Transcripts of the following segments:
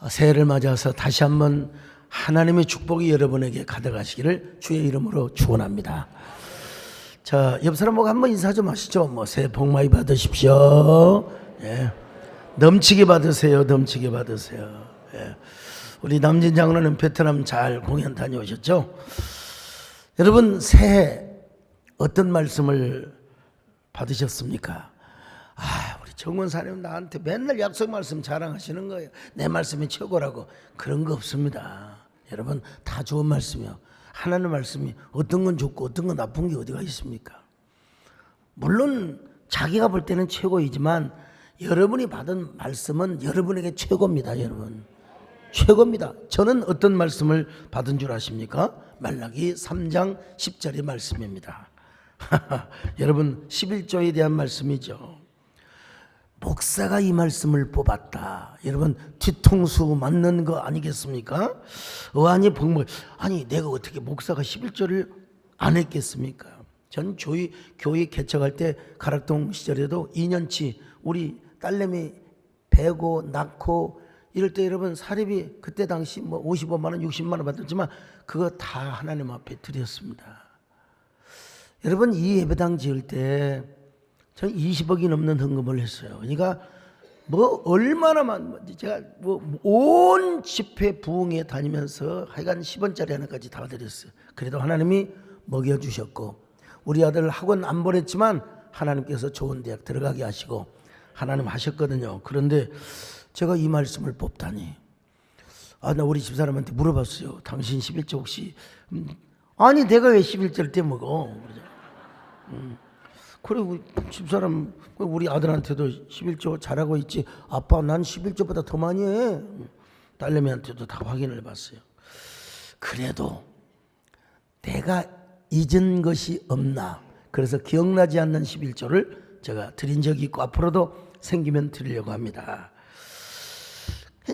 새해를 맞아서 다시 한번 하나님의 축복이 여러분에게 가득하시기를 주의 이름으로 축원합니다. 자, 옆 사람하고 한번 인사 좀 하시죠. 뭐 새해 복 많이 받으십시오. 예. 넘치게 받으세요. 넘치게 받으세요. 예. 우리 남진 장로는 베트남 잘 공연 다녀오셨죠? 여러분 새해 어떤 말씀을 받으셨습니까? 우리 정원사님 나한테 맨날 약속 말씀 자랑하시는 거예요. 내 말씀이 최고라고. 그런 거 없습니다. 여러분 다 좋은 말씀이요. 하나님 말씀이 어떤 건 좋고 어떤 건 나쁜 게 어디가 있습니까? 물론 자기가 볼 때는 최고이지만 여러분이 받은 말씀은 여러분에게 최고입니다. 여러분 최고입니다. 저는 어떤 말씀을 받은 줄 아십니까? 말라기 3장 10절의 말씀입니다. 여러분 11조에 대한 말씀이죠. 목사가 이 말씀을 뽑았다. 여러분 뒤통수 맞는 거 아니겠습니까? 아니 복무 아니 내가 어떻게 목사가 11조를 안 했겠습니까? 전 교회 개척할 때 가락동 시절에도 2년치 우리 딸내미 배고 낳고 이럴 때 여러분 사립이 그때 당시 뭐 55만 원 60만 원 받았지만 그거 다 하나님 앞에 드렸습니다. 여러분 이 예배당 지을 때 전 20억이 넘는 헌금을 했어요. 그러니까 뭐 얼마나만 제가 뭐 온 집회 부흥회 다니면서 하여간 10원짜리 하나까지 다 드렸어요. 그래도 하나님이 먹여주셨고 우리 아들 학원 안 보냈지만 하나님께서 좋은 대학 들어가게 하시고 하나님 하셨거든요. 그런데 제가 이 말씀을 뽑다니 나 우리 집사람한테 물어봤어요. 당신 11조 혹시 아니 내가 왜 11조를 떼먹어? 그리고 집사람 우리 아들한테도 11조 잘하고 있지. 아빠 난 11조보다 더 많이 해. 딸내미한테도 다 확인을 해봤어요. 그래도 내가 잊은 것이 없나. 그래서 기억나지 않는 11조를 제가 드린 적이 있고 앞으로도 생기면 드리려고 합니다.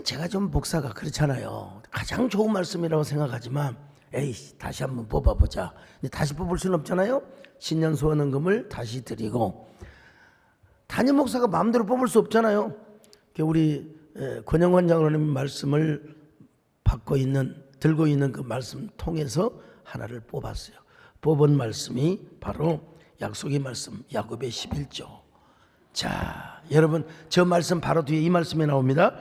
제가 좀 목사가 그렇잖아요. 가장 좋은 말씀이라고 생각하지만 에이 다시 한번 뽑아보자. 근데 다시 뽑을 수는 없잖아요. 신년 소원헌금을 다시 드리고 담임 목사가 마음대로 뽑을 수 없잖아요. 우리 권영환 장로님 말씀을 들고 있는 그 말씀 통해서 하나를 뽑았어요. 뽑은 말씀이 바로 약속의 말씀 야곱의 11조. 자 여러분 저 말씀 바로 뒤에 이 말씀이 나옵니다.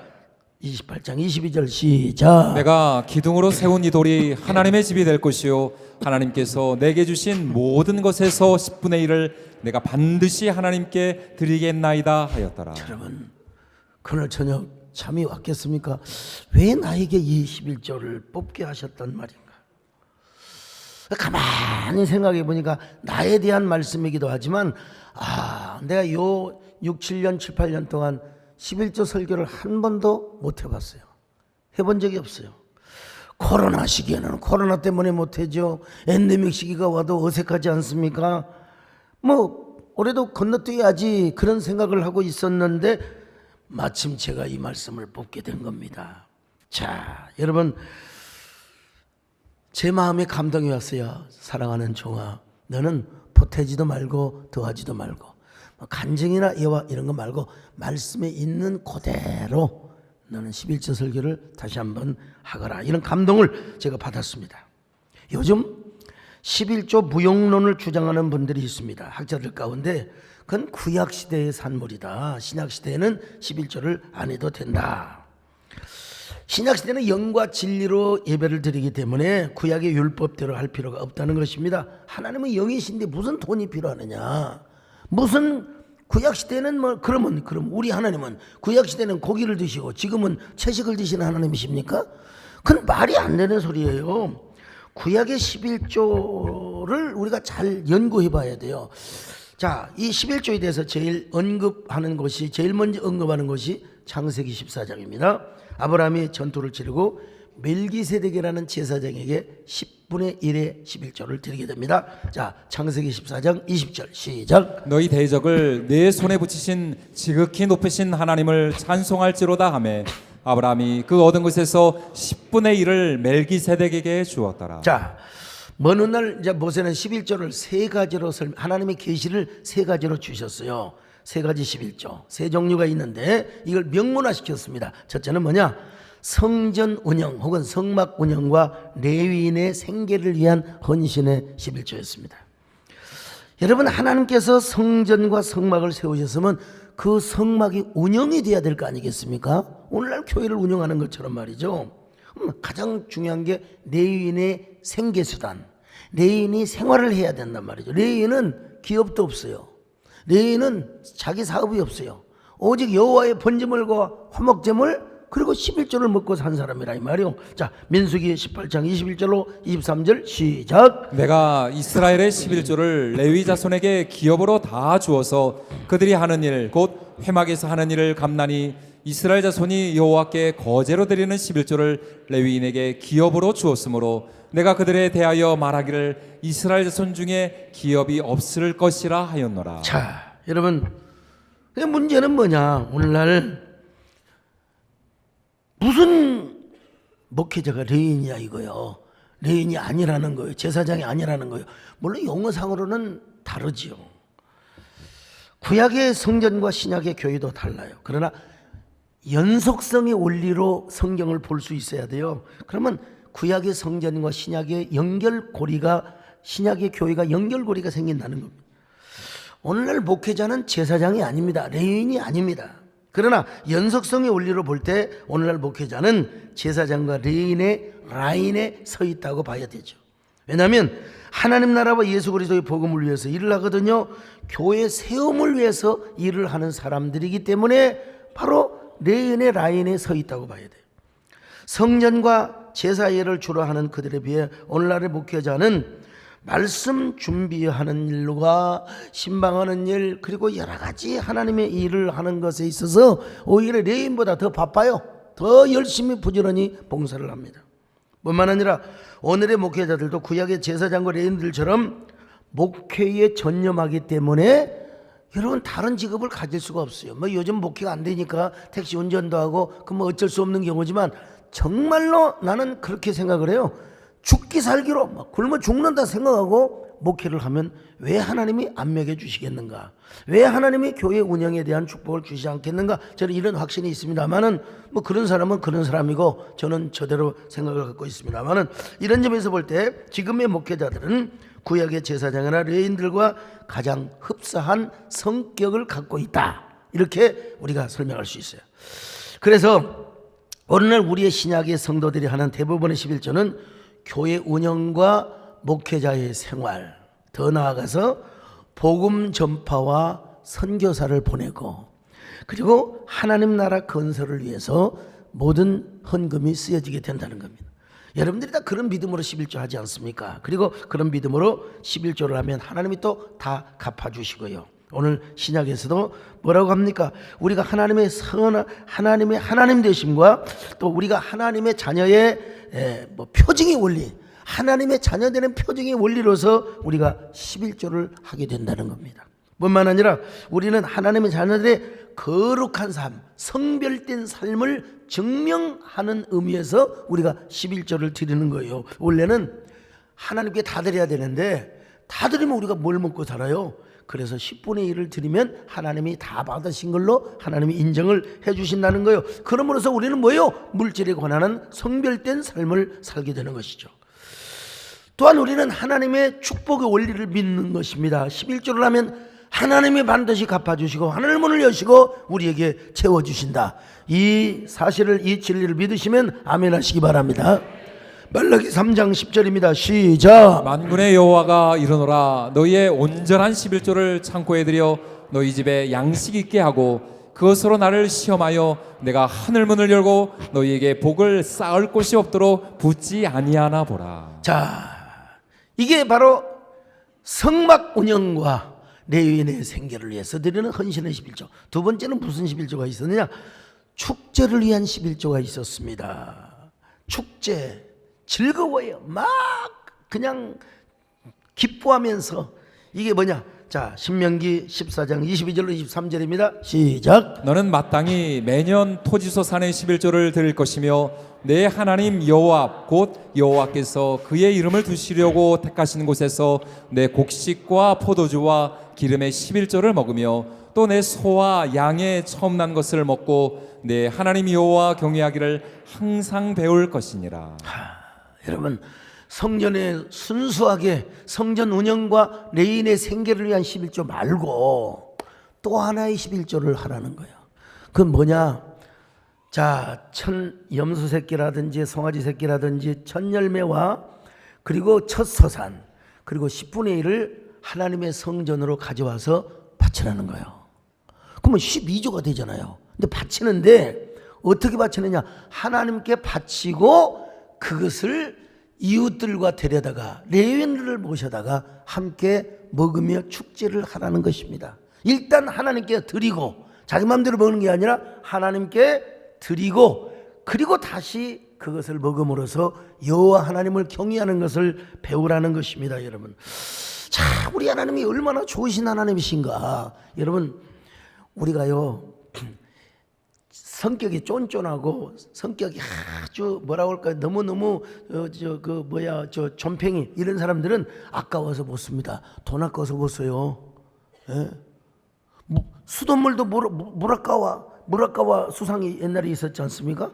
28장 22절 시작. 내가 기둥으로 세운 이 돌이 하나님의 집이 될 것이요 하나님께서 내게 주신 모든 것에서 10분의 1을 내가 반드시 하나님께 드리겠나이다 하였더라. 여러분 그날 저녁 잠이 왔겠습니까? 왜 나에게 이 11조를 뽑게 하셨단 말인가? 가만히 생각해 보니까 나에 대한 말씀이기도 하지만 내가 요 6, 7년, 7, 8년 동안 11조 설교를 한 번도 못 해봤어요. 해본 적이 없어요. 코로나 시기에는 코로나 때문에 못하죠. 엔데믹 시기가 와도 어색하지 않습니까? 뭐 올해도 건너뛰어야지 그런 생각을 하고 있었는데 마침 제가 이 말씀을 뽑게 된 겁니다. 자 여러분 제 마음에 감동이 왔어요. 사랑하는 종아 너는 보태지도 말고 더하지도 말고 간증이나 예화 이런 거 말고 말씀에 있는 그대로 너는 11조 설교를 다시 한번 하거라. 이런 감동을 제가 받았습니다. 요즘 11조 무용론을 주장하는 분들이 있습니다. 학자들 가운데 그건 구약시대의 산물이다. 신약시대에는 11조를 안 해도 된다. 신약시대는 영과 진리로 예배를 드리기 때문에 구약의 율법대로 할 필요가 없다는 것입니다. 하나님은 영이신데 무슨 돈이 필요하느냐. 무슨 구약시대는 그럼 우리 하나님은 구약시대는 고기를 드시고 지금은 채식을 드시는 하나님이십니까? 그건 말이 안 되는 소리예요. 구약의 11조를 우리가 잘 연구해 봐야 돼요. 자, 이 11조에 대해서 제일 먼저 언급하는 것이 창세기 14장입니다. 아브라함이 전투를 치르고 멜기세덱이라는 제사장에게 10분의 1의 11조를 드리게 됩니다. 자, 창세기 14장 20절 시작. 너희 대적을 내 손에 붙이신 지극히 높으신 하나님을 찬송할지로다 하매 아브라함이 그 얻은 것에서 10분의 1을 멜기세덱에게 주었더라. 자, 먼 훗날 이제 모세는 11조를 세 가지로 하나님의 계시를 세 가지로 주셨어요. 세 가지 11조, 세 종류가 있는데 이걸 명문화시켰습니다. 첫째는 뭐냐? 성전 운영 혹은 성막 운영과 레위인의 생계를 위한 헌신의 11조였습니다. 여러분, 하나님께서 성전과 성막을 세우셨으면 그 성막이 운영이 돼야 될 거 아니겠습니까? 오늘날 교회를 운영하는 것처럼 말이죠. 가장 중요한 게 레위인의 생계수단, 레위인이 생활을 해야 된단 말이죠. 레위인은 기업도 없어요. 레위인은 자기 사업이 없어요. 오직 여호와의 번제물과 화목제물 그리고 11조를 먹고 산 사람이라 이 말이요. 자, 민수기 18장 21절로 23절 시작. 내가 이스라엘의 11조를 레위 자손에게 기업으로 다 주어서 그들이 하는 일 곧 회막에서 하는 일을 감나니 이스라엘 자손이 여호와께 거제로 드리는 11조를 레위인에게 기업으로 주었으므로 내가 그들에 대하여 말하기를 이스라엘 자손 중에 기업이 없을 것이라 하였노라. 자, 여러분, 문제는 뭐냐? 오늘날 무슨 목회자가 레위인이야 이거요. 레위인이 아니라는 거예요. 제사장이 아니라는 거예요. 물론 용어상으로는 다르지요. 구약의 성전과 신약의 교회도 달라요. 그러나 연속성의 원리로 성경을 볼 수 있어야 돼요. 그러면 구약의 성전과 신약의 연결고리가, 신약의 교회가 연결고리가 생긴다는 겁니다. 오늘날 목회자는 제사장이 아닙니다. 레위인이 아닙니다. 그러나 연속성의 원리로 볼 때 오늘날 목회자는 제사장과 레위인의 라인에 서 있다고 봐야 되죠. 왜냐하면 하나님 나라와 예수 그리스도의 복음을 위해서 일을 하거든요. 교회 세움을 위해서 일을 하는 사람들이기 때문에 바로 레위인의 라인에 서 있다고 봐야 돼요. 성전과 제사 예를 주로 하는 그들에 비해 오늘날의 목회자는 말씀 준비하는 일과 신방하는 일 그리고 여러 가지 하나님의 일을 하는 것에 있어서 오히려 레위인보다 더 바빠요. 더 열심히 부지런히 봉사를 합니다. 뿐만 아니라 오늘의 목회자들도 구약의 제사장과 레위인들처럼 목회에 전념하기 때문에 여러분 다른 직업을 가질 수가 없어요. 뭐 요즘 목회가 안 되니까 택시 운전도 하고 그 뭐 어쩔 수 없는 경우지만 정말로 나는 그렇게 생각을 해요. 죽기 살기로 막 굶어 죽는다 생각하고 목회를 하면 왜 하나님이 안 먹여 주시겠는가? 왜 하나님이 교회 운영에 대한 축복을 주시지 않겠는가? 저는 이런 확신이 있습니다만은 뭐 그런 사람은 그런 사람이고 저는 저대로 생각을 갖고 있습니다만은 이런 점에서 볼 때 지금의 목회자들은 구약의 제사장이나 레위인들과 가장 흡사한 성격을 갖고 있다. 이렇게 우리가 설명할 수 있어요. 그래서 오늘날 우리의 신약의 성도들이 하는 대부분의 11조는 교회 운영과 목회자의 생활, 더 나아가서 복음 전파와 선교사를 보내고 그리고 하나님 나라 건설을 위해서 모든 헌금이 쓰여지게 된다는 겁니다. 여러분들이 다 그런 믿음으로 11조 하지 않습니까? 그리고 그런 믿음으로 11조를 하면 하나님이 또 다 갚아주시고요. 오늘 신약에서도 뭐라고 합니까? 우리가 하나님의 하나님의 하나님 되심과 또 우리가 하나님의 자녀의 표징의 원리, 하나님의 자녀되는 표징의 원리로서 우리가 11조를 하게 된다는 겁니다. 뿐만 아니라 우리는 하나님의 자녀들의 거룩한 삶, 성별된 삶을 증명하는 의미에서 우리가 11조를 드리는 거예요. 원래는 하나님께 다 드려야 되는데 다 드리면 우리가 뭘 먹고 살아요? 그래서 10분의 1을 드리면 하나님이 다 받으신 걸로 하나님이 인정을 해 주신다는 거예요. 그러므로서 우리는 뭐예요? 물질에 관한 성별된 삶을 살게 되는 것이죠. 또한 우리는 하나님의 축복의 원리를 믿는 것입니다. 11조를 하면 하나님이 반드시 갚아주시고 하늘 문을 여시고 우리에게 채워주신다. 이 사실을, 이 진리를 믿으시면 아멘 하시기 바랍니다. 말라기 3장 10절입니다. 시작. 만군의 여호와가 이르노라 너희의 온전한 11조를 창고에 들여 너희 집에 양식 있게 하고 그것으로 나를 시험하여 내가 하늘 문을 열고 너희에게 복을 쌓을 곳이 없도록 붙지 아니하나 보라. 자, 이게 바로 성막 운영과 레위인의 생계를 위해서 드리는 헌신의 11조. 두 번째는 무슨 11조가 있었느냐? 축제를 위한 11조가 있었습니다. 축제 즐거워요. 막 그냥 기뻐하면서 이게 뭐냐? 자, 신명기 14장 22절로 23절입니다. 시작. 너는 마땅히 매년 토지소 산의 11조를 드릴 것이며 내 하나님 여호와 곧 여호와께서 그의 이름을 두시려고 택하신 곳에서 내 곡식과 포도주와 기름의 11조를 먹으며 또 내 소와 양의 처음 난 것을 먹고 내 하나님 여호와 경외하기를 항상 배울 것이니라. 여러분, 성전에 순수하게 성전 운영과 레인의 생계를 위한 11조 말고 또 하나의 11조를 하라는 거예요. 그건 뭐냐? 자, 염소 새끼라든지 송아지 새끼라든지 첫 열매와 그리고 첫 서산 그리고 10분의 1을 하나님의 성전으로 가져와서 바치라는 거예요. 그러면 12조가 되잖아요. 근데 바치는데 어떻게 바치느냐? 하나님께 바치고 그것을 이웃들과 데려다가 레위인들을 모셔다가 함께 먹으며 축제를 하라는 것입니다. 일단 하나님께 드리고 자기 마음대로 먹는 게 아니라 하나님께 드리고 그리고 다시 그것을 먹음으로써 여호와 하나님을 경외하는 것을 배우라는 것입니다. 여러분, 자, 우리 하나님이 얼마나 좋으신 하나님이신가. 여러분, 우리가요 성격이 쫀쫀하고 성격이 아주 뭐라고 할까요? 너무너무 존팽이 이런 사람들은 아까워서 못 씁니다. 돈 아까워서 못 써요. 예? 수돗물도 물 아까워 수상이 옛날에 있었지 않습니까?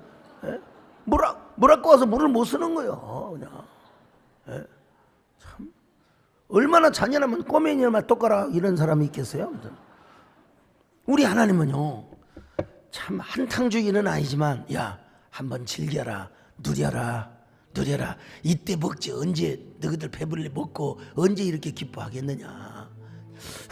예? 물 아까워서 물을 못 쓰는 거예요. 그냥. 예? 참 얼마나 잔인하면 꼬맹이만 똑가락 이런 사람이 있겠어요? 우리 하나님은요 참 한탕주의는 아니지만 야 한번 즐겨라 누려라 이때 먹지 언제 너희들 배불리 먹고 언제 이렇게 기뻐하겠느냐.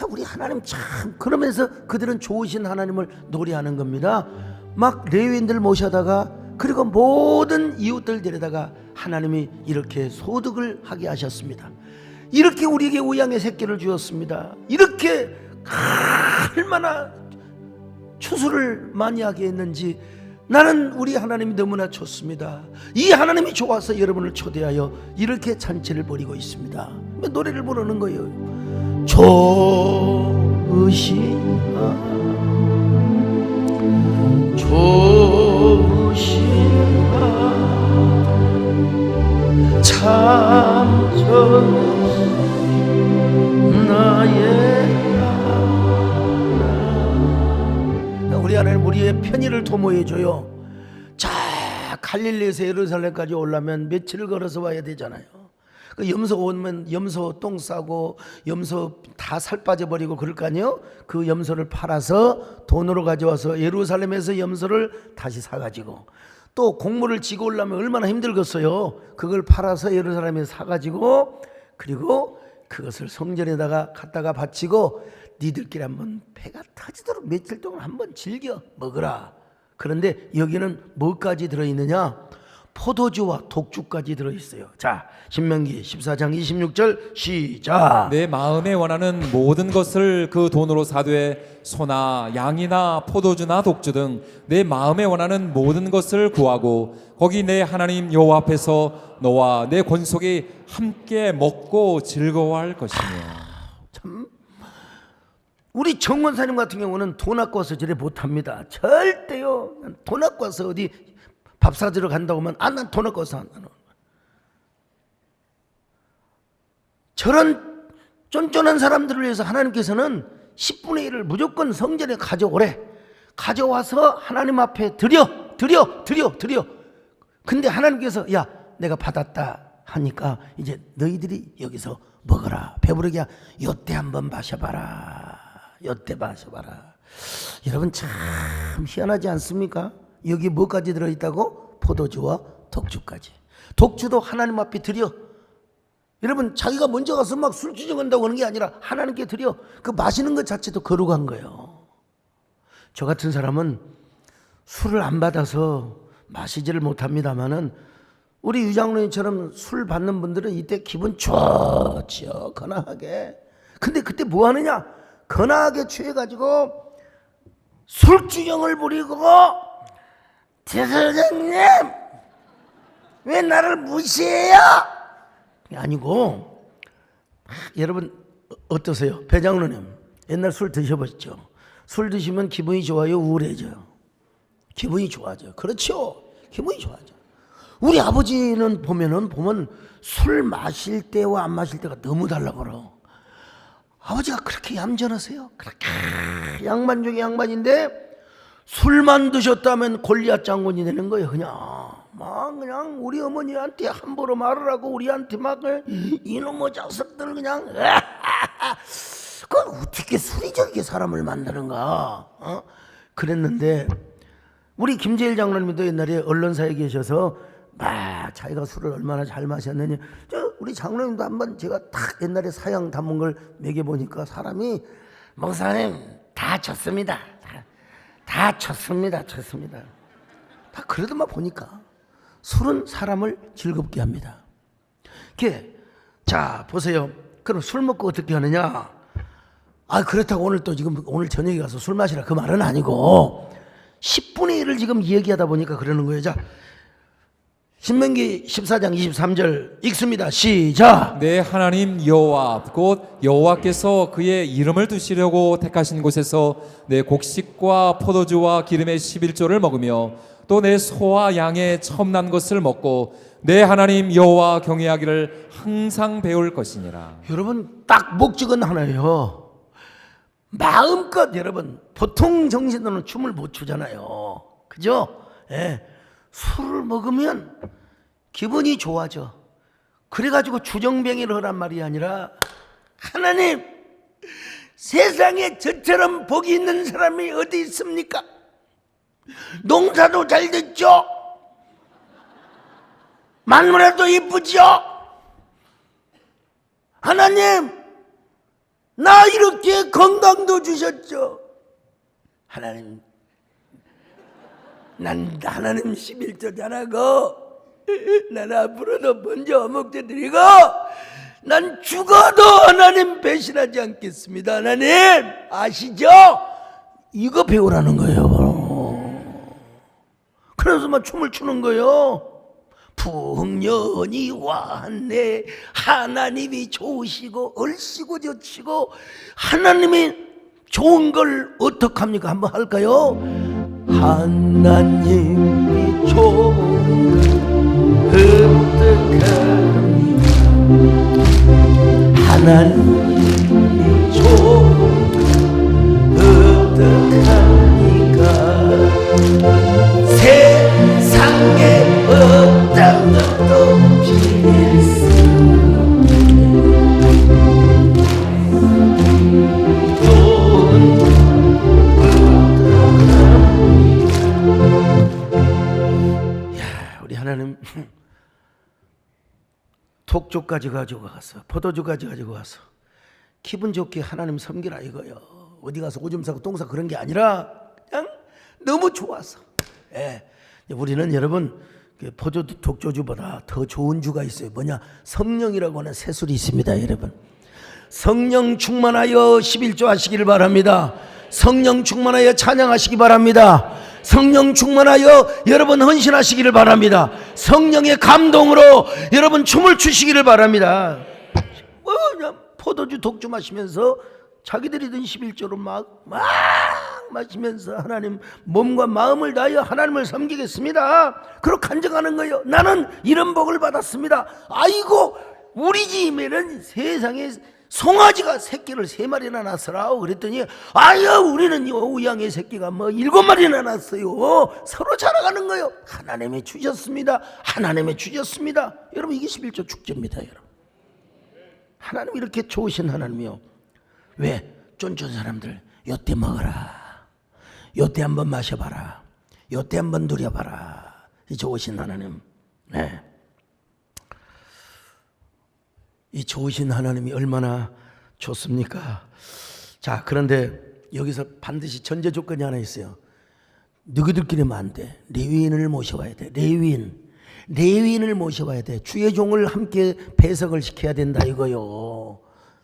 우리 하나님 참 그러면서 그들은 좋으신 하나님을 노래하는 겁니다. 막 레위인들 모셔다가 그리고 모든 이웃들 데려다가 하나님이 이렇게 소득을 하게 하셨습니다. 이렇게 우리에게 우양의 새끼를 주었습니다. 이렇게 얼마나 추수를 많이 하게 했는지 나는 우리 하나님이 너무나 좋습니다. 이 하나님이 좋아서 여러분을 초대하여 이렇게 잔치를 벌이고 있습니다. 노래를 부르는 거예요. 좋으신 참 좋으신 나의 우리 하나님 우리의 편의를 도모해 줘요. 자, 갈릴리에서 예루살렘까지 오려면 며칠을 걸어서 와야 되잖아요. 그 염소 오면 염소 똥 싸고 염소 다 살 빠져버리고 그럴 거 아니에요. 그 염소를 팔아서 돈으로 가져와서 예루살렘에서 염소를 다시 사가지고 또 곡물을 지고 오려면 얼마나 힘들겠어요. 그걸 팔아서 예루살렘에 사가지고 그리고 그것을 성전에다가 갖다가 바치고 니들끼리 한번 배가 터지도록 며칠 동안 한번 즐겨 먹으라. 그런데 여기는 뭐까지 들어있느냐? 포도주와 독주까지 들어있어요. 자, 신명기 14장 26절 시작. 내 마음에 원하는 모든 것을 그 돈으로 사되 소나 양이나 포도주나 독주 등 내 마음에 원하는 모든 것을 구하고 거기 내 하나님 여호와 앞에서 너와 내 권속이 함께 먹고 즐거워할 것이며. 참 우리 정원사님 같은 경우는 돈 아까워서 저래 못합니다. 절대요. 돈 아까워서 어디 밥 사주러 간다고 하면 난 돈 아까워서 안 하는. 저런 쫀쫀한 사람들을 위해서 하나님께서는 10분의 1을 무조건 성전에 가져오래. 가져와서 하나님 앞에 드려. 근데 하나님께서 야 내가 받았다 하니까 이제 너희들이 여기서 먹어라. 배부르게 요때 한번 마셔봐라. 여러분 참 희한하지 않습니까? 여기 뭐까지 들어있다고? 포도주와 독주까지. 독주도 하나님 앞에 드려. 여러분 자기가 먼저 가서 막 술 주정한다고 하는 게 아니라 하나님께 드려. 그 마시는 것 자체도 거룩한 거예요. 저 같은 사람은 술을 안 받아서 마시지를 못합니다만은 우리 유장로님처럼 술 받는 분들은 이때 기분 좋죠. 건하게. 근데 그때 뭐 하느냐? 건하게 취해가지고 술주정을 부리고 대설장님 왜 나를 무시해요? 아니고 여러분 어떠세요? 배장로님 옛날 술 드셔보셨죠? 술 드시면 기분이 좋아요? 우울해져요? 기분이 좋아져요. 그렇죠. 기분이 좋아져요. 우리 아버지는 보면 술 마실 때와 안 마실 때가 너무 달라 버려. 아버지가 그렇게 얌전하세요. 그렇게 양반 중에 양반인데 술만 드셨다면 골리앗 장군이 되는 거예요. 그냥 우리 어머니한테 함부로 말을 하고 우리한테 막 이놈의 자식들 그냥 그 어떻게 술이 저렇게 사람을 만드는가? 그랬는데 우리 김재일 장로님도 옛날에 언론사에 계셔서 막 자기가 술을 얼마나 잘 마셨느냐. 우리 장로님도 한번 제가 딱 옛날에 사양 담은 걸 먹여보니까 사람이 목사님 다 쳤습니다. 다 쳤습니다. 다 그러더만 보니까 술은 사람을 즐겁게 합니다. 자 보세요. 그럼 술 먹고 어떻게 하느냐? 그렇다고 오늘 저녁에 가서 술 마시라 그 말은 아니고 10분의 1을 지금 얘기하다 보니까 그러는 거예요. 자, 신명기 14장 23절 읽습니다. 시작. 내 하나님 여호와 곧 여호와께서 그의 이름을 두시려고 택하신 곳에서 내 곡식과 포도주와 기름의 11조를 먹으며 또 내 소와 양의 첨난 것을 먹고 내 하나님 여호와 경외하기를 항상 배울 것이니라. 여러분 딱 목적은 하나예요. 마음껏 여러분 보통 정신으로는 춤을 못 추잖아요. 그죠? 예. 술을 먹으면 기분이 좋아져. 그래가지고 주정뱅이를 하란 말이 아니라 하나님 세상에 저처럼 복이 있는 사람이 어디 있습니까? 농사도 잘 됐죠? 만물에도 이쁘죠? 하나님 나 이렇게 건강도 주셨죠? 하나님 난 하나님 11조 잘하고 난 앞으로도 먼저 어묵도 드리고 난 죽어도 하나님 배신하지 않겠습니다. 하나님 아시죠? 이거 배우라는 거예요. 그래서 막 춤을 추는 거예요. 풍년이 왔네. 하나님이 좋으시고 얼씨고 저치고 하나님이 좋은 걸 어떡합니까? 한번 할까요? 하나님이 좋은 걸 어떡합니까? 하나님이 좋은 걸 어떡합니까? 세상에 어떤 것도 빌 수 하나님 독주까지 가지고 가서 포도주까지 가지고 가서 기분 좋게 하나님 섬기라 이거요. 어디 가서 오줌 싸고 똥 싸고 그런 게 아니라 그냥 너무 좋아서. 예. 우리는 여러분 포도주 독주주보다 더 좋은 주가 있어요. 뭐냐? 성령이라고 하는 새술이 있습니다. 여러분 성령 충만하여 11조 하시기를 바랍니다. 성령 충만하여 찬양하시기 바랍니다. 성령 충만하여 여러분 헌신하시기를 바랍니다. 성령의 감동으로 여러분 춤을 추시기를 바랍니다. 포도주 독주 마시면서 자기들이 든 11조로 막 마시면서 하나님 몸과 마음을 다하여 하나님을 섬기겠습니다. 그렇게 간증하는 거예요. 나는 이런 복을 받았습니다. 아이고 우리 집에는 세상에 송아지가 새끼를 3마리나 낳았으라 그랬더니 우리는 우양의 새끼가 7마리나 낳았어요. 서로 자랑하는 거예요. 하나님이 주셨습니다. 하나님이 주셨습니다. 여러분 이게 11조 축제입니다. 여러분 하나님 이렇게 좋으신 하나님이요. 왜? 쫀쫀 사람들 요때 먹어라, 요때 한번 마셔봐라, 요때 한번 누려봐라. 이 좋으신 하나님. 네. 이 좋으신 하나님이 얼마나 좋습니까? 자, 그런데 여기서 반드시 전제 조건이 하나 있어요. 너희들끼리만 안 돼. 레위인을 모셔와야 돼. 레위인을 모셔와야 돼. 주의 종을 함께 배석을 시켜야 된다 이거요.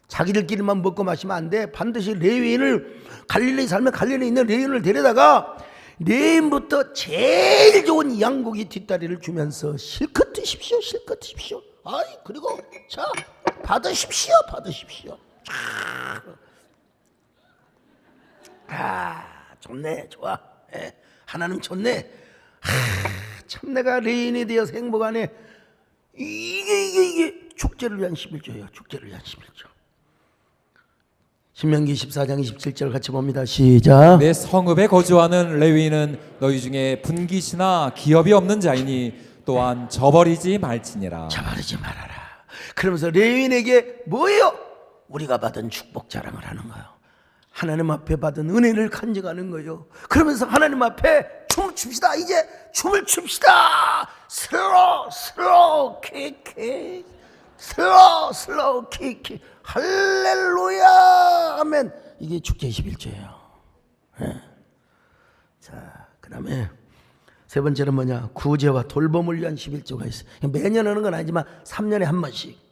자기들끼리만 먹고 마시면 안 돼. 반드시 레위인을 갈릴리에 살면 갈릴리에 있는 레위인을 데려다가 레위인부터 제일 좋은 양고기 뒷다리를 주면서 실컷 드십시오. 실컷 드십시오. 그리고 자 받으십시오. 좋네, 좋아. 예, 하나님 좋네. 참 내가 레인에 되어서 행복하네. 이게 축제를 위한 11조예요. 축제를 위한 11조. 신명기 14장 27절 같이 봅니다. 시작. 내 성읍에 거주하는 레위인은 너희 중에 분깃이나 기업이 없는 자이니 또한 저버리지 말지니라. 저버리지 말아라. 그러면서 레위인에게 뭐예요? 우리가 받은 축복 자랑을 하는 거예요. 하나님 앞에 받은 은혜를 간증하는 거예요. 그러면서 하나님 앞에 춤을 춥시다. 이제 춤을 춥시다. 슬로우 킥킥 슬로우 킥킥 할렐루야 아멘. 이게 축제 11조예요. 네. 자, 그 다음에 세 번째는 뭐냐? 구제와 돌봄을 위한 11조가 있어요. 매년 하는 건 아니지만 3년에 한 번씩.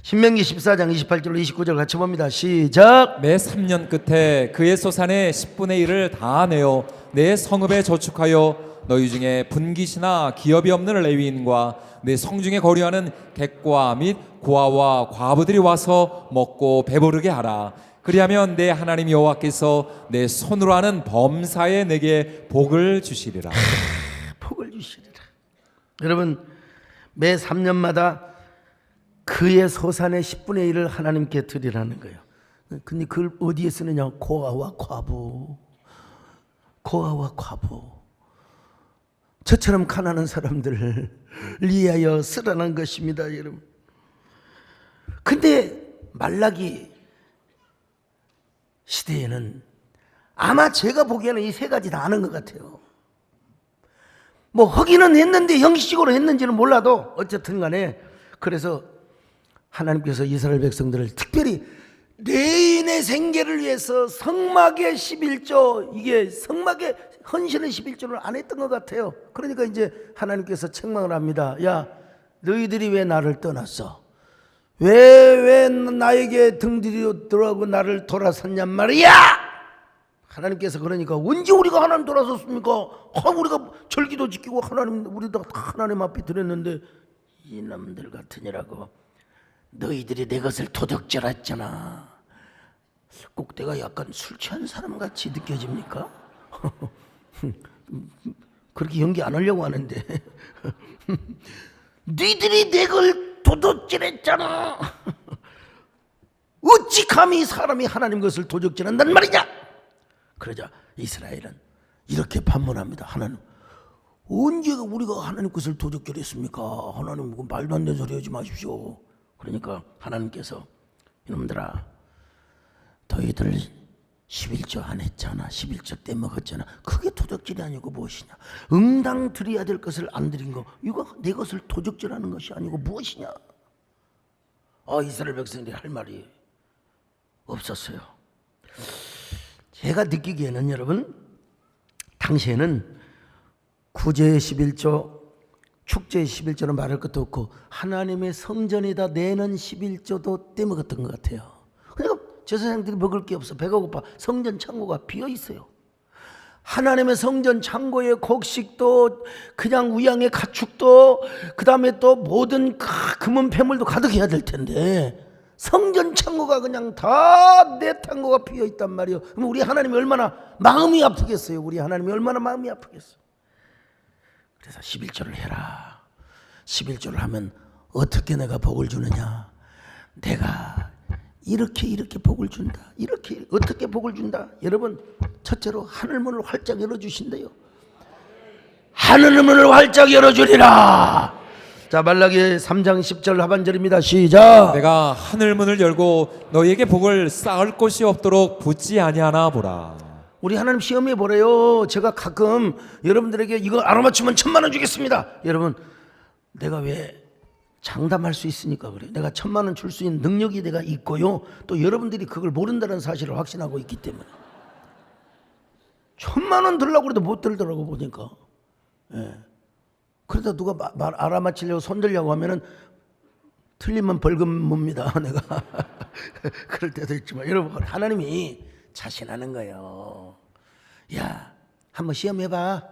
신명기 14장 28절 29절 같이 봅니다. 시작. 매 3년 끝에 그의 소산의 10분의 1을 다 내어 내 성읍에 저축하여 너희 중에 분깃이나 기업이 없는 레위인과 내 성중에 거류하는 객과 및 고아와 과부들이 와서 먹고 배부르게 하라. 그리하면 내 하나님 여호와께서 내 손으로 하는 범사에 내게 복을 주시리라. 복을 주시리라. 여러분, 매 3년마다 그의 소산의 10분의 1을 하나님께 드리라는 거예요. 근데 그걸 어디에 쓰느냐? 고아와 과부. 고아와 과부. 저처럼 가난한 사람들을 위하여 쓰라는 것입니다, 여러분. 근데 말라기 시대에는 아마 제가 보기에는 이 세 가지 다 아는 것 같아요. 뭐 하기는 했는데 형식적으로 했는지는 몰라도 어쨌든 간에 그래서 하나님께서 이스라엘 백성들을 특별히 레인의 생계를 위해서 성막의 11조, 이게 성막의 헌신의 11조를 안 했던 것 같아요. 그러니까 이제 하나님께서 책망을 합니다. 야, 너희들이 왜 나를 떠났어? 왜 나에게 등들이더라고 나를 돌아섰냔 말이야. 하나님께서 그러니까 언제 우리가 하나님 돌아섰습니까? 우리가 절기도 지키고 하나님 우리도 하나님 앞에 드렸는데 이놈들 같으니라고. 너희들이 내 것을 도적질했잖아. 꼭 내가 약간 술 취한 사람 같이 느껴집니까? 그렇게 연기 안 하려고 하는데 너희들이 내 걸 도적질했잖아. 어찌 감히 사람이 하나님 것을 도적질한단 말이냐. 그러자 이스라엘은 이렇게 반문합니다. 하나님, 언제 우리가 하나님 것을 도적질했습니까? 하나님 말도 안 되는 소리 하지 마십시오. 그러니까 하나님께서 이놈들아, 너희들 11조 안 했잖아. 11조 때 먹었잖아. 그게 도적질이 아니고 무엇이냐? 응당 드려야 될 것을 안 드린 거, 이거 내 것을 도적질하는 것이 아니고 무엇이냐? 이스라엘 백성들이 할 말이 없었어요. 제가 느끼기에는 여러분, 당시에는 구제의 11조, 축제의 11조는 말할 것도 없고 하나님의 성전에다 내는 11조도 떼먹었던 것 같아요. 그러니까 제사장들이 먹을 게 없어. 배가 고파. 성전 창고가 비어 있어요. 하나님의 성전 창고에 곡식도 그냥 우양의 가축도 그 다음에 또 모든 금은 폐물도 가득해야 될 텐데 성전 창고가 그냥 다 내 창고가 비어 있단 말이에요. 그럼 우리 하나님이 얼마나 마음이 아프겠어요. 우리 하나님이 얼마나 마음이 아프겠어요. 그래서 11조를 해라. 11조를 하면 어떻게 내가 복을 주느냐? 내가 이렇게 복을 준다. 이렇게 어떻게 복을 준다? 여러분, 첫째로 하늘문을 활짝 열어주신대요. 하늘문을 활짝 열어주리라. 자, 말라기 3장 10절 하반절입니다. 시작. 내가 하늘문을 열고 너희에게 복을 쌓을 곳이 없도록 붙지 아니하나 보라. 우리 하나님 시험해 보래요. 제가 가끔 여러분들에게 이거 알아맞히면 1,000만 원 주겠습니다. 여러분, 내가 왜 장담할 수 있으니까 그래요. 내가 1,000만 원 줄 수 있는 능력이 내가 있고요. 또 여러분들이 그걸 모른다는 사실을 확신하고 있기 때문에 1,000만 원 들려고 그래도 못 들더라고 보니까. 예. 그러다 누가 알아맞히려고 손들려고 하면은 틀리면 벌금 뭡니다. 내가 그럴 때도 있지만 여러분, 하나님이 자신하는 거예요. 야, 한번 시험해봐.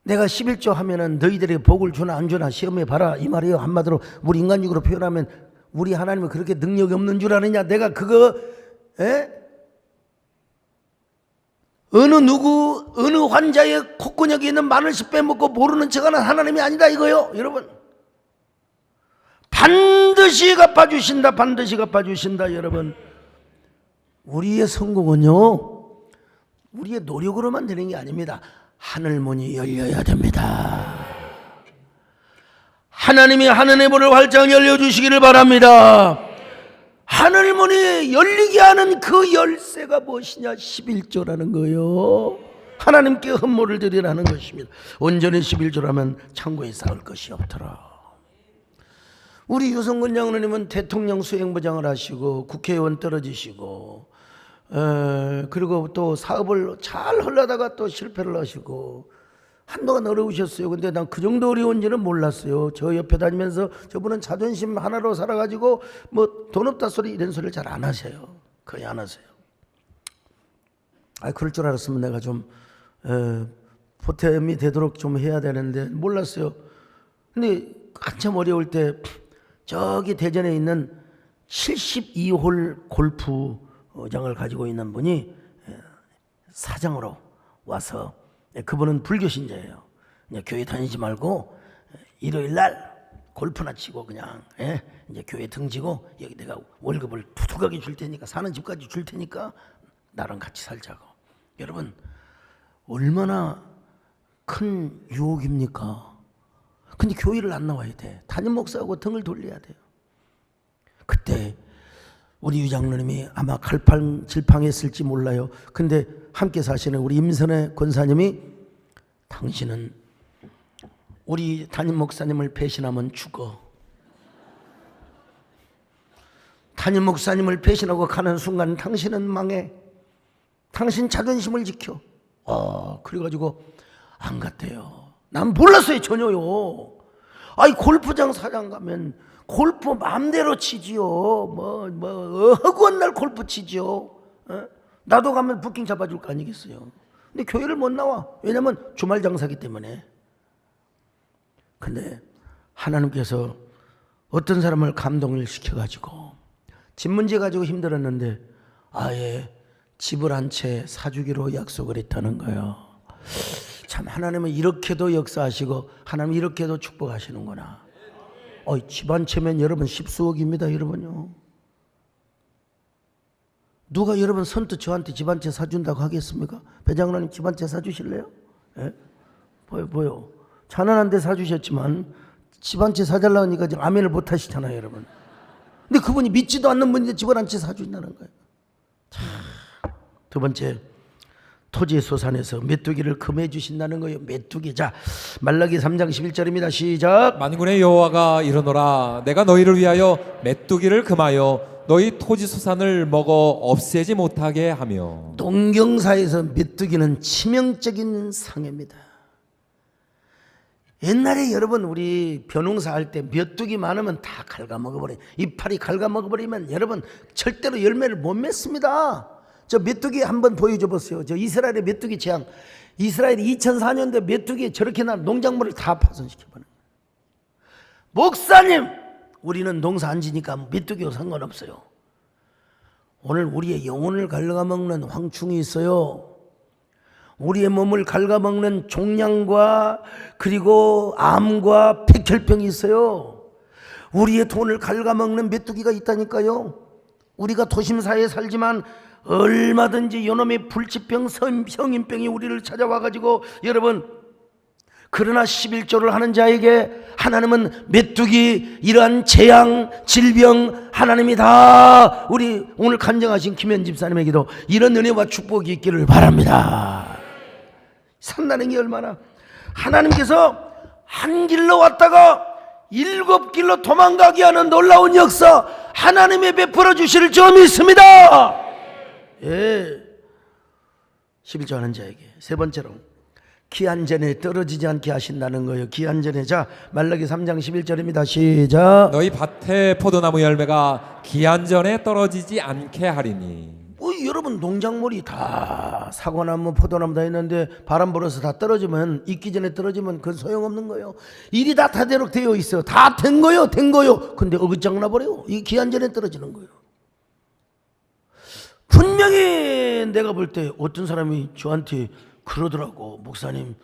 내가 11조 하면은 너희들에게 복을 주나 안 주나 시험해봐라 이 말이에요. 한마디로 우리 인간적으로 표현하면 우리 하나님은 그렇게 능력이 없는 줄 아느냐? 내가 그거 어느 환자의 콧근육에 있는 마늘씨 빼먹고 모르는 척하는 하나님이 아니다 이거요. 여러분 반드시 갚아주신다. 반드시 갚아주신다. 여러분 우리의 성공은요 우리의 노력으로만 되는 게 아닙니다. 하늘문이 열려야 됩니다. 하나님이 하늘의 문을 활짝 열려주시기를 바랍니다. 하늘문이 열리게 하는 그 열쇠가 무엇이냐? 11조라는 거예요. 하나님께 헌물을 드리라는 것입니다. 온전히 11조라면 창고에 쌓을 것이 없더라. 우리 유성근 장로님은 대통령 수행부장을 하시고 국회의원 떨어지시고 그리고 또 사업을 잘 하려다가 또 실패를 하시고 한동안 어려우셨어요. 근데 난 그 정도 어려운지는 몰랐어요. 저 옆에 다니면서 저분은 자존심 하나로 살아가지고 뭐 돈 없다 소리 이런 소리를 잘 안 하세요. 거의 안 하세요. 그럴 줄 알았으면 내가 좀 보탬이 되도록 좀 해야 되는데 몰랐어요. 근데 한참 어려울 때 저기 대전에 있는 72홀 골프장을 가지고 있는 분이 사장으로 와서 그분은 불교 신자예요. 그냥 교회 다니지 말고 일요일 날 골프나 치고 그냥 이제 교회 등지고 여기 내가 월급을 두둑하게 줄 테니까 사는 집까지 줄 테니까 나랑 같이 살자고. 여러분 얼마나 큰 유혹입니까? 근데 교회를 안 나와야 돼. 담임 목사하고 등을 돌려야 돼요. 그때 우리 유장로님이 아마 갈팡질팡했을지 몰라요. 근데 함께 사시는 우리 임선혜 권사님이 당신은 우리 담임 목사님을 배신하면 죽어. 담임 목사님을 배신하고 가는 순간 당신은 망해. 당신 자존심을 지켜. 그래가지고 안 갔대요. 난 몰랐어요 전혀요. 골프장 사장 가면 골프 마음대로 치지요. 허구한 날 골프 치지요. 나도 가면 부킹 잡아줄 거 아니겠어요. 근데 교회를 못 나와. 왜냐면 주말 장사기 때문에. 근데 하나님께서 어떤 사람을 감동을 시켜가지고 집 문제 가지고 힘들었는데 아예 집을 한 채 사주기로 약속을 했다는 거예요. 참 하나님은 이렇게도 역사하시고 하나님 이렇게도 축복하시는구나. 집 한 채면 여러분 10수억입니다 여러분요. 누가 여러분 선뜻 저한테 집 한 채 사준다고 하겠습니까? 배장로님 집 한 채 사주실래요? 보여. 가난한데 사주셨지만 집 한 채 사달라고 하니까 지금 아멘을 못 하시잖아요 여러분. 근데 그분이 믿지도 않는 분인데 집을 한 채 사준다는 거예요. 두 번째 토지 소산에서 메뚜기를 금해 주신다는 거예요. 메뚜기. 자 말라기 3장 11절입니다. 시작. 만군의 여호와가 이르노라 내가 너희를 위하여 메뚜기를 금하여 너희 토지 소산을 먹어 없애지 못하게 하며. 농경사에서 메뚜기는 치명적인 상해입니다. 옛날에 여러분 우리 벼농사 할 때 메뚜기 많으면 다 갉아먹어버려요. 이파리 갉아먹어버리면 여러분 절대로 열매를 못 맺습니다. 저 메뚜기 한번 보여줘 보세요. 저 이스라엘의 메뚜기 재앙. 이스라엘이 2004년도에 메뚜기 저렇게 날 농작물을 다 파손시켜버려요. 목사님 우리는 농사 안 지니까 메뚜기와 상관없어요. 오늘 우리의 영혼을 갉아먹는 황충이 있어요. 우리의 몸을 갉아먹는 종양과 그리고 암과 백혈병이 있어요. 우리의 돈을 갉아먹는 메뚜기가 있다니까요. 우리가 도심사회에 살지만 얼마든지 요놈의 불치병, 성인병이 우리를 찾아와가지고 여러분 그러나 11조를 하는 자에게 하나님은 메뚜기 이러한 재앙, 질병 하나님이 다 우리 오늘 간증하신 김현 집사님에게도 이런 은혜와 축복이 있기를 바랍니다. 산다는 게 얼마나 하나님께서 한 길로 왔다가 7길로 도망가게 하는 놀라운 역사 하나님이 베풀어 주실 점이 있습니다. 11조 하는 자에게. 세 번째로 기한 전에 떨어지지 않게 하신다는 거예요. 기한 전에. 자 말라기 3장 11절입니다. 시작. 너희 밭의 포도나무 열매가 기한 전에 떨어지지 않게 하리니. 여러분 농작물이 다 사과나무 포도나무 다 있는데 바람 불어서 다 떨어지면 익기 전에 떨어지면 그건 소용없는 거예요. 일이 다 다대로 되어 있어. 다 된 거요. 근데 어긋장 나버려요. 이 기한 전에 떨어지는 거예요. 분명히 내가 볼 때 어떤 사람이 저한테 그러더라고. 목사님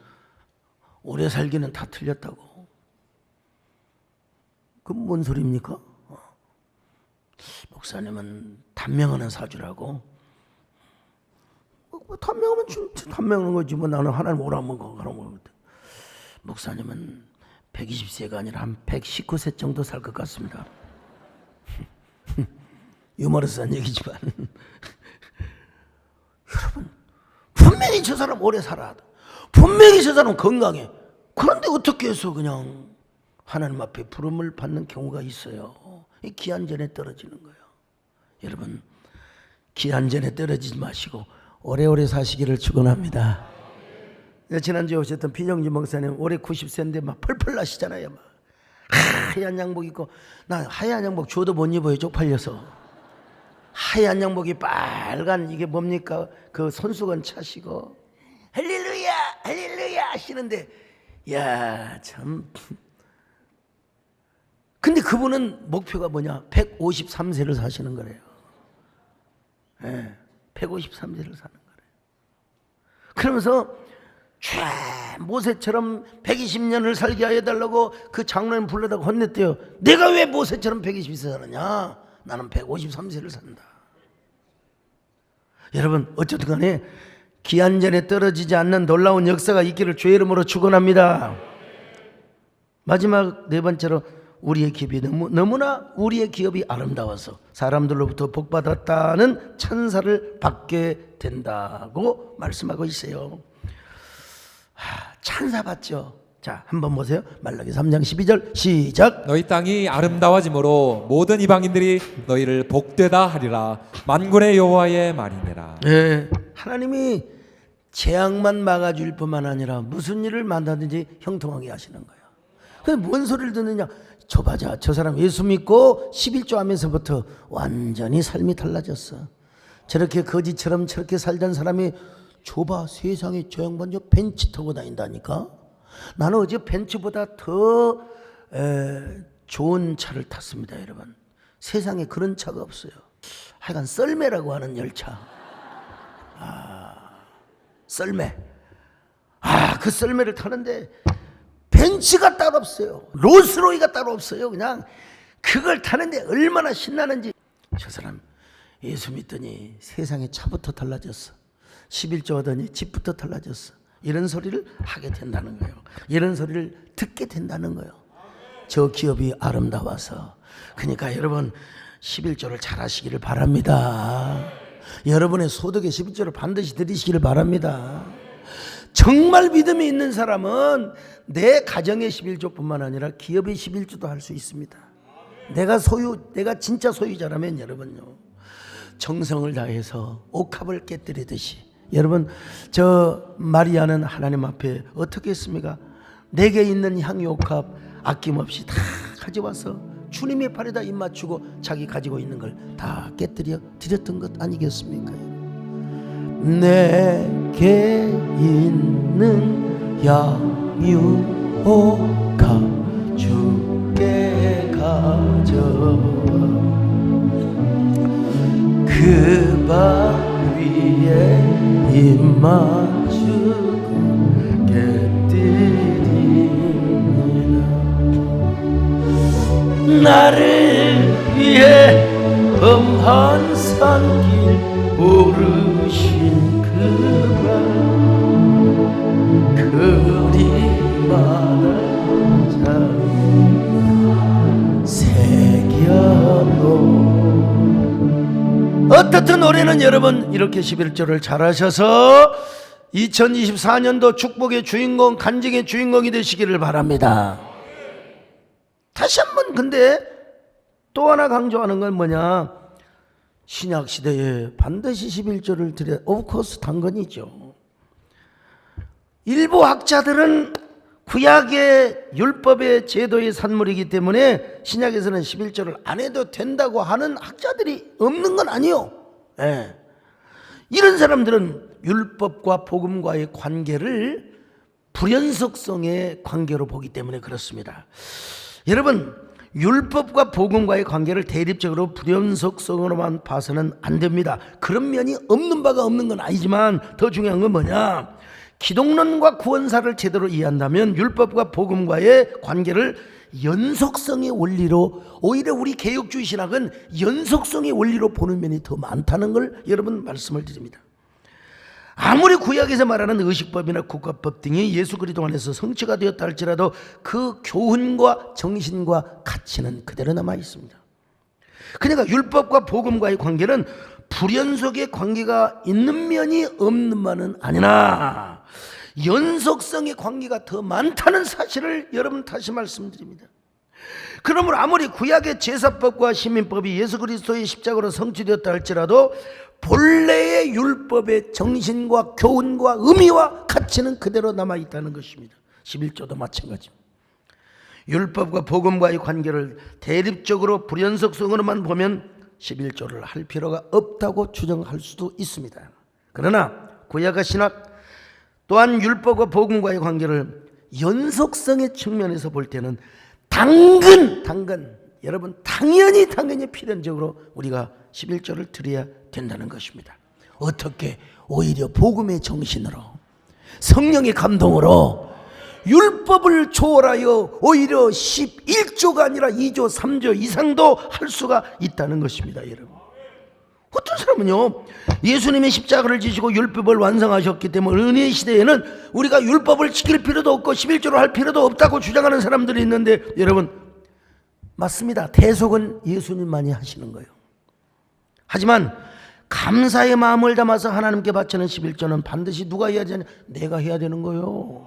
오래 살기는 다 틀렸다고. 그건 뭔 소리입니까? 목사님은 단명하는 사주라고. 뭐 단명하면 단명하는 거지. 뭐 나는 하나님 오라면 그런 거. 목사님은 120세가 아니라 한 119세 정도 살 것 같습니다. 유머러스한 얘기지만 여러분 분명히 저 사람 오래 살아. 분명히 저 사람 건강해. 그런데 어떻게 해서 그냥 하나님 앞에 부름을 받는 경우가 있어요. 이 기한 전에 떨어지는 거예요. 여러분 기한 전에 떨어지지 마시고 오래오래 사시기를 축원합니다. 지난주에 오셨던 비정지 목사님 올해 90세인데 막 펄펄 나시잖아요. 막 하얀 양복 입고, 나 하얀 양복 줘도 못 입어요. 쪽팔려서. 하얀 양복이 빨간 이게 뭡니까? 그 손수건 차시고 할렐루야 할렐루야 하시는데, 야 참. 근데 그분은 목표가 뭐냐? 153세를 사시는 거래요. 네, 153세를 사는 거래요. 그러면서 모세처럼 120년을 살게 하여 달라고 그 장로님 불러다가 혼냈대요. 내가 왜 모세처럼 120세 사느냐? 나는 153세를 산다. 여러분 어쨌든 간에 기한 전에 떨어지지 않는 놀라운 역사가 있기를 주의 이름으로 축원합니다. 마지막 네 번째로 우리의 기업이 너무나 우리의 기업이 아름다워서 사람들로부터 복받았다는 찬사를 받게 된다고 말씀하고 있어요. 찬사 받죠. 자, 한번 보세요. 말라기 3장 12절 시작. 너희 땅이 아름다워짐으로 모든 이방인들이 너희를 복되다 하리라. 만군의 여호와의 말이니라. 네, 하나님이 재앙만 막아줄 뿐만 아니라 무슨 일을 만나든지 형통하게 하시는 거예요. 근데 뭔 소리를 듣느냐? 저 사람 예수 믿고 11조 하면서부터 완전히 삶이 달라졌어. 저렇게 거지처럼 저렇게 살던 사람이 좁아 세상에 저 양반 저 벤츠 타고 다닌다니까. 나는 어제 벤츠보다 더 좋은 차를 탔습니다. 여러분 세상에 그런 차가 없어요. 하여간 썰매라고 하는 열차. 썰매. 그 썰매를 타는데 벤츠가 따로 없어요. 롤스로이가 따로 없어요. 그냥 그걸 타는데 얼마나 신나는지. 저 사람 예수 믿더니 세상에 차부터 달라졌어. 11조 하더니 집부터 달라졌어. 이런 소리를 하게 된다는 거예요. 이런 소리를 듣게 된다는 거예요. 저 기업이 아름다워서. 그러니까 여러분 11조를 잘 하시기를 바랍니다. 여러분의 소득의 11조를 반드시 드리시기를 바랍니다. 정말 믿음이 있는 사람은 내 가정의 11조뿐만 아니라 기업의 11조도 할 수 있습니다. 내가 진짜 소유자라면 여러분요, 정성을 다해서 옥합을 깨뜨리듯이, 여러분 저 마리아는 하나님 앞에 어떻게 했습니까? 내게 있는 향유 옥합 아낌없이 다 가져와서 주님의 팔에다 입 맞추고 자기 가지고 있는 걸 다 깨뜨려 드렸던 것 아니겠습니까? 내게 있는 향유 옥합 주께 가져와 그 밭 위에 입 맞추고 깨뜨리니라. 나를 위해 험한 산길 오르신 그가 그리 많은 자 새겨놓은. 어떻든 올해는 여러분 이렇게 11조를 잘하셔서 2024년도 축복의 주인공, 간증의 주인공이 되시기를 바랍니다. 다시 한번 근데 또 하나 강조하는 건 뭐냐? 신약 시대에 반드시 11조를 드려야, 오브코스 당근이죠. 일부 학자들은 구약의 율법의 제도의 산물이기 때문에 신약에서는 11조를 안 해도 된다고 하는 학자들이 없는 건 아니요. 예. 이런 사람들은 율법과 복음과의 관계를 불연속성의 관계로 보기 때문에 그렇습니다. 여러분, 율법과 복음과의 관계를 대립적으로 불연속성으로만 봐서는 안 됩니다. 그런 면이 없는 바가 없는 건 아니지만 더 중요한 건 뭐냐? 기독론과 구원사를 제대로 이해한다면 율법과 복음과의 관계를 연속성의 원리로, 오히려 우리 개혁주의 신학은 연속성의 원리로 보는 면이 더 많다는 걸 여러분 말씀을 드립니다. 아무리 구약에서 말하는 의식법이나 국가법 등이 예수 그리스도 안에서 성취가 되었다 할지라도 그 교훈과 정신과 가치는 그대로 남아 있습니다. 그러니까 율법과 복음과의 관계는 불연속의 관계가 있는 면이 없는만은 아니나 연속성의 관계가 더 많다는 사실을 여러분 다시 말씀드립니다. 그러므로 아무리 구약의 제사법과 시민법이 예수 그리스도의 십자가로 성취되었다 할지라도 본래의 율법의 정신과 교훈과 의미와 가치는 그대로 남아있다는 것입니다. 11조도 마찬가지입니다. 율법과 복음과의 관계를 대립적으로 불연속성으로만 보면 11조를 할 필요가 없다고 주장할 수도 있습니다. 그러나 구약의 신학 또한 율법과 복음과의 관계를 연속성의 측면에서 볼 때는 당근 여러분 당연히 필연적으로 우리가 11조를 드려야 된다는 것입니다. 어떻게? 오히려 복음의 정신으로 성령의 감동으로 율법을 초월하여 오히려 11조가 아니라 2조 3조 이상도 할 수가 있다는 것입니다. 여러분, 어떤 사람은요 예수님의 십자가를 지시고 율법을 완성하셨기 때문에 은혜의 시대에는 우리가 율법을 지킬 필요도 없고 11조를 할 필요도 없다고 주장하는 사람들이 있는데, 여러분 맞습니다. 대속은 예수님만이 하시는 거예요. 하지만 감사의 마음을 담아서 하나님께 바치는 11조는 반드시 누가 해야 되냐? 내가 해야 되는 거예요.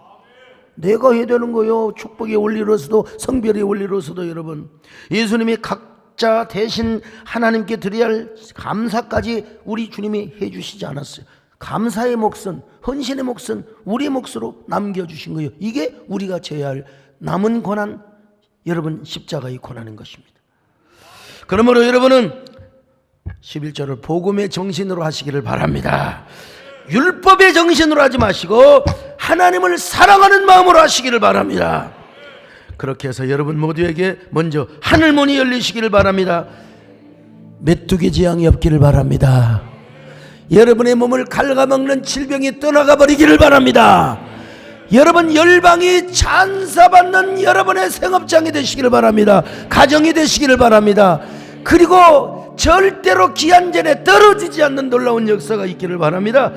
내가 해야 되는 거예요. 축복의 원리로서도 성별의 원리로서도. 여러분, 예수님이 각자 대신 하나님께 드려야 할 감사까지 우리 주님이 해주시지 않았어요. 감사의 몫은, 헌신의 몫은 우리의 몫으로 남겨주신 거예요. 이게 우리가 져야 할 남은 고난, 여러분 십자가의 고난인 것입니다. 그러므로 여러분은 11조를 복음의 정신으로 하시기를 바랍니다. 율법의 정신으로 하지 마시고 하나님을 사랑하는 마음으로 하시기를 바랍니다. 그렇게 해서 여러분 모두에게 먼저 하늘문이 열리시기를 바랍니다. 메뚜기 재앙이 없기를 바랍니다. 여러분의 몸을 갉아먹는 질병이 떠나가 버리기를 바랍니다. 여러분 열방이 찬사받는 여러분의 생업장이 되시기를 바랍니다. 가정이 되시기를 바랍니다. 그리고 절대로 기한전에 떨어지지 않는 놀라운 역사가 있기를 바랍니다.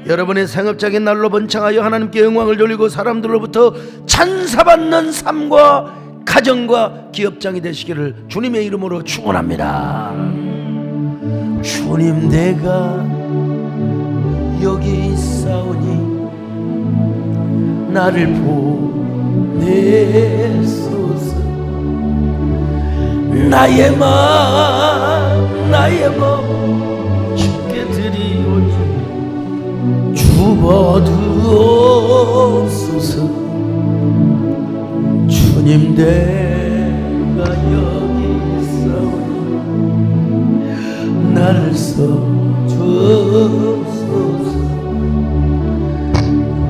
여러분의 생업장의 날로 번창하여 하나님께 영광을 돌리고 사람들로부터 찬사받는 삶과 가정과 기업장이 되시기를 주님의 이름으로 축원합니다. 주님, 내가 여기 있사오니 나를 보내소서. 나의 마음 주께 드리오니 주어두옵소서. 주님, 내가 여기 있사오니 나를 써주옵소서.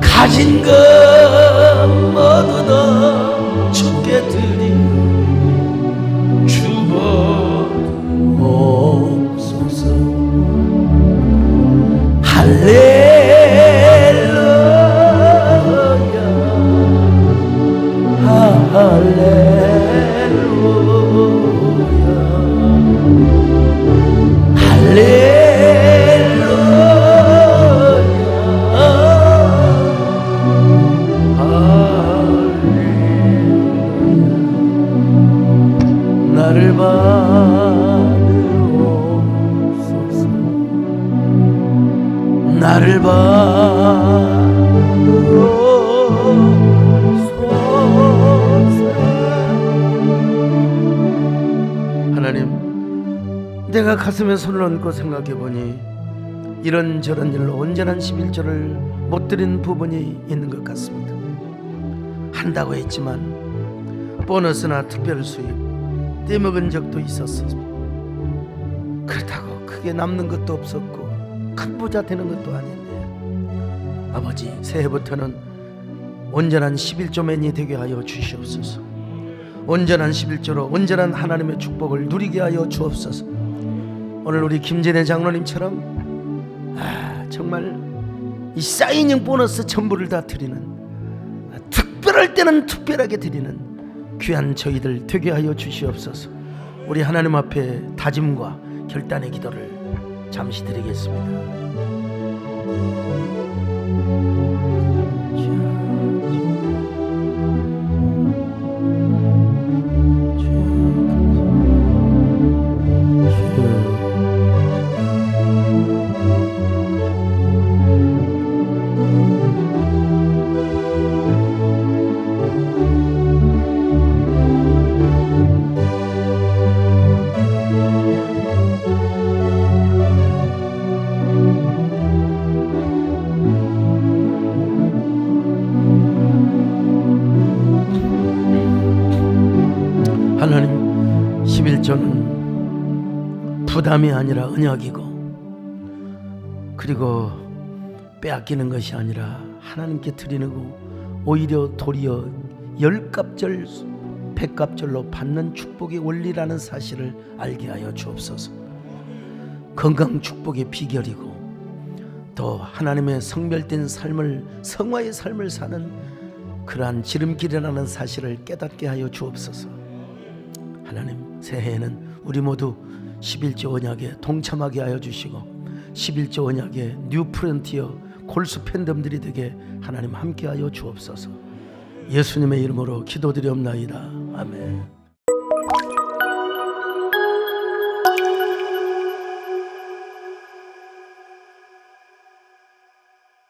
가진 것 모두 다 주께 드리오니 주옵소서. 할렐루야 할렐루야 할렐루야. 나를 받으옵소서. 나를 받으옵소서. 하나님, 내가 가슴에 손을 얹고 생각해보니 이런저런 일로 온전한 11조를 못 드린 부분이 있는 것 같습니다. 한다고 했지만 보너스나 특별 수입 떼먹은 적도 있었어. 그렇다고 크게 남는 것도 없었고 큰 부자 되는 것도 아닌데 아버지 새해부터는 온전한 11조맨이 되게 하여 주시옵소서. 온전한 11조로 온전한 하나님의 축복을 누리게 하여 주옵소서. 오늘 우리 김재대 장로님처럼 정말 이 사이닝 보너스 전부를 다 드리는, 특별할 때는 특별하게 드리는 귀한 저희들 되게 하여 주시옵소서. 우리 하나님 앞에 다짐과 결단의 기도를 잠시 드리겠습니다. 하나님, 11조는 부담이 아니라 언약이고, 그리고 빼앗기는 것이 아니라 하나님께 드리는 거, 오히려 도리어 10갑절 100갑절로 받는 축복의 원리라는 사실을 알게 하여 주옵소서. 건강 축복의 비결이고 또 하나님의 성별된 삶을, 성화의 삶을 사는 그러한 지름길이라는 사실을 깨닫게 하여 주옵소서. 하나님, 새해에는 우리 모두 11조 언약에 동참하게 하여 주시고 11조 언약의 뉴 프론티어 골수 팬덤들이 되게 하나님 함께 하여 주옵소서. 예수님의 이름으로 기도드리옵나이다. 아멘.